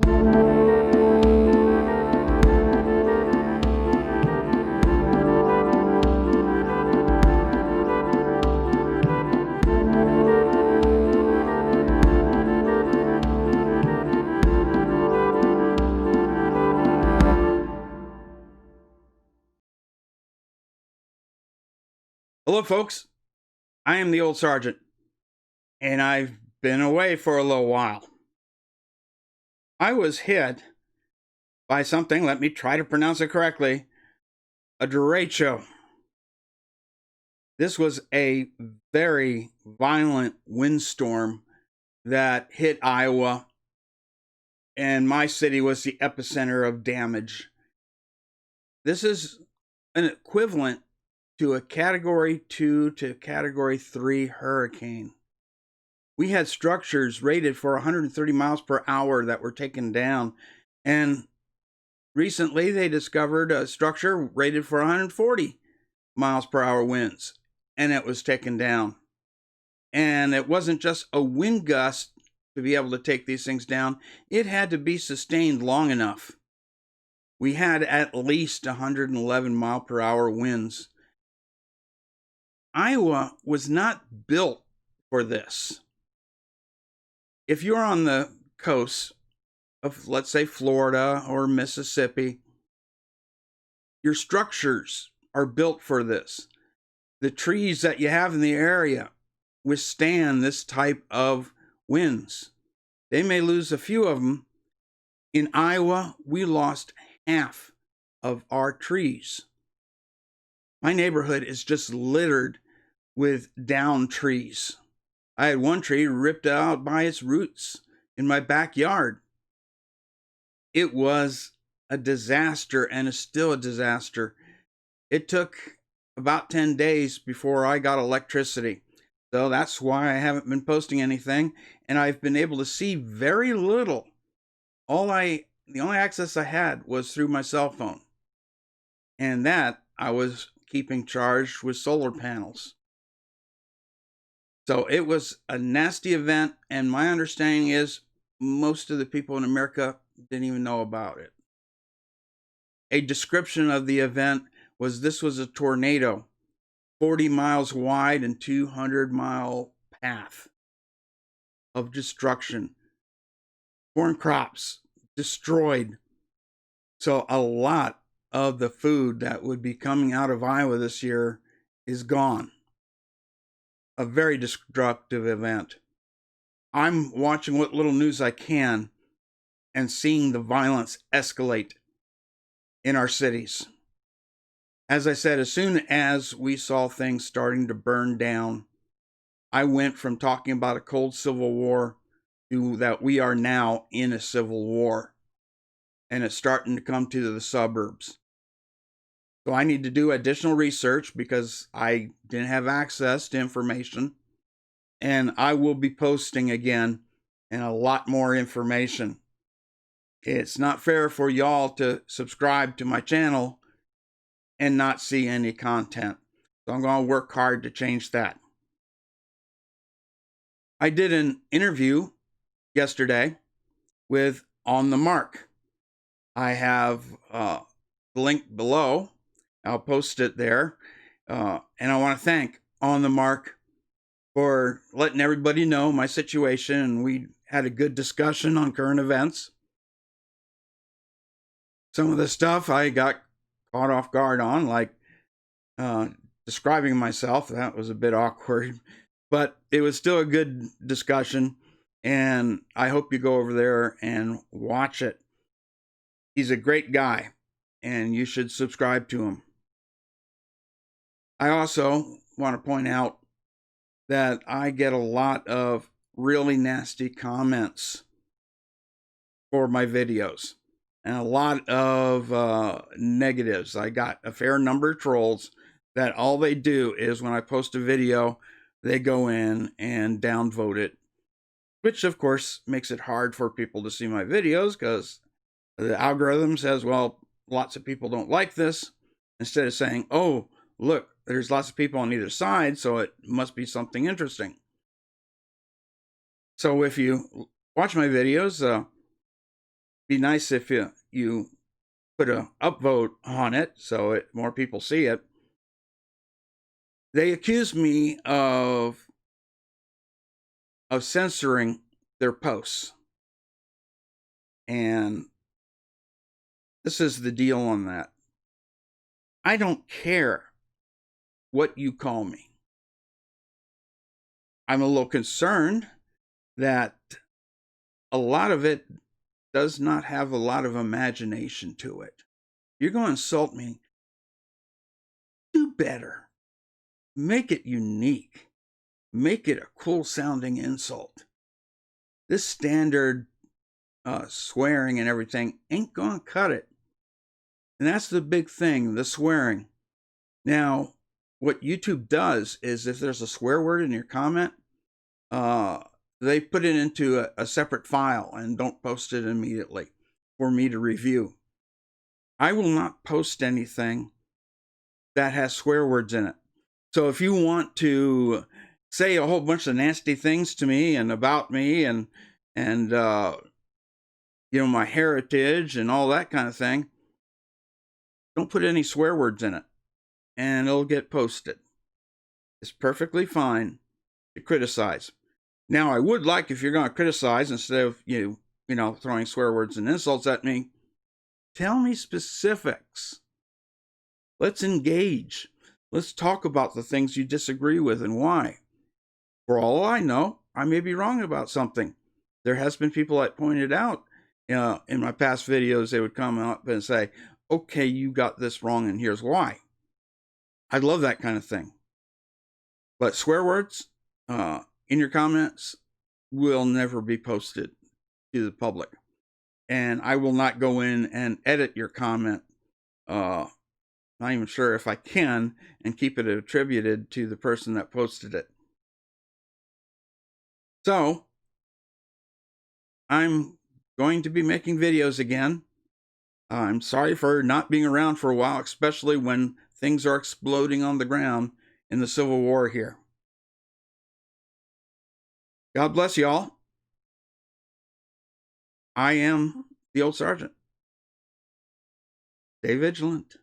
Hello, folks. I am the old sergeant, and I've been away for a little while. I was hit by something, let me try to pronounce it correctly, a derecho. This was a very violent windstorm that hit Iowa, and my city was the epicenter of damage. This is an equivalent to a Category 2 to Category 3 hurricane. We had structures rated for 130 miles per hour that were taken down. And recently they discovered a structure rated for 140 miles per hour winds, and it was taken down. And it wasn't just a wind gust to be able to take these things down. It had to be sustained long enough. We had at least 111 mile per hour winds. Iowa was not built for this. If you're on the coast of, let's say, Florida or Mississippi, your structures are built for this. The trees that you have in the area withstand this type of winds. They may lose a few of them. In Iowa, we lost half of our trees. My neighborhood is just littered with downed trees. I had one tree ripped out by its roots in my backyard. It was a disaster and is still a disaster. It took about 10 days before I got electricity. So that's why I haven't been posting anything, and I've been able to see very little. The only access I had was through my cell phone. And that I was keeping charged with solar panels. So it was a nasty event, and my understanding is most of the people in America didn't even know about it. A description of the event was this was a tornado, 40 miles wide and 200-mile path of destruction. Corn crops destroyed. So a lot of the food that would be coming out of Iowa this year is gone. A very destructive event. I'm watching what little news I can and seeing the violence escalate in our cities. As I said, as soon as we saw things starting to burn down, I went from talking about a cold civil war to that we are now in a civil war. And it's starting to come to the suburbs. So I need to do additional research because I didn't have access to information. And I will be posting again and a lot more information. It's not fair for y'all to subscribe to my channel and not see any content. So I'm going to work hard to change that. I did an interview yesterday with On the Mark. I have the link below. I'll post it there. And I want to thank On the Mark for letting everybody know my situation. And we had a good discussion on current events. Some of the stuff I got caught off guard on, like describing myself. That was a bit awkward. But it was still a good discussion. And I hope you go over there and watch it. He's a great guy, and you should subscribe to him. I also want to point out that I get a lot of really nasty comments for my videos and a lot of negatives. I got a fair number of trolls that all they do is when I post a video, they go in and downvote it, which of course makes it hard for people to see my videos because the algorithm says, well, lots of people don't like this, instead of saying, oh, look, there's lots of people on either side, so it must be something interesting. So if you watch my videos, Be nice if you put a upvote on it so more people see it. They accuse me of censoring their posts. And this is the deal on that. I don't care what you call me. I'm a little concerned that a lot of it does not have a lot of imagination to it. You're going to insult me. Do better. Make it unique. Make it a cool sounding insult. This standard swearing and everything ain't going to cut it. And that's the big thing, the swearing. Now, what YouTube does is if there's a swear word in your comment, they put it into a separate file and don't post it immediately for me to review. I will not post anything that has swear words in it. So if you want to say a whole bunch of nasty things to me and about me and you know, my heritage and all that kind of thing, don't put any swear words in it and it'll get posted. It's perfectly fine to criticize. Now, I would like, if you're going to criticize, instead of you know, throwing swear words and insults at me, tell me specifics. Let's engage. Let's talk about the things you disagree with and why. For all I know, I may be wrong about something. There has been people that pointed out in my past videos, they would come up and say, okay, you got this wrong and here's why. I love that kind of thing. But swear words in your comments will never be posted to the public. And I will not go in and edit your comment. Not even sure if I can, and keep it attributed to the person that posted it. So I'm going to be making videos again. I'm sorry for not being around for a while, especially when things are exploding on the ground in the Civil War here. God bless y'all. I am the old sergeant. Stay vigilant.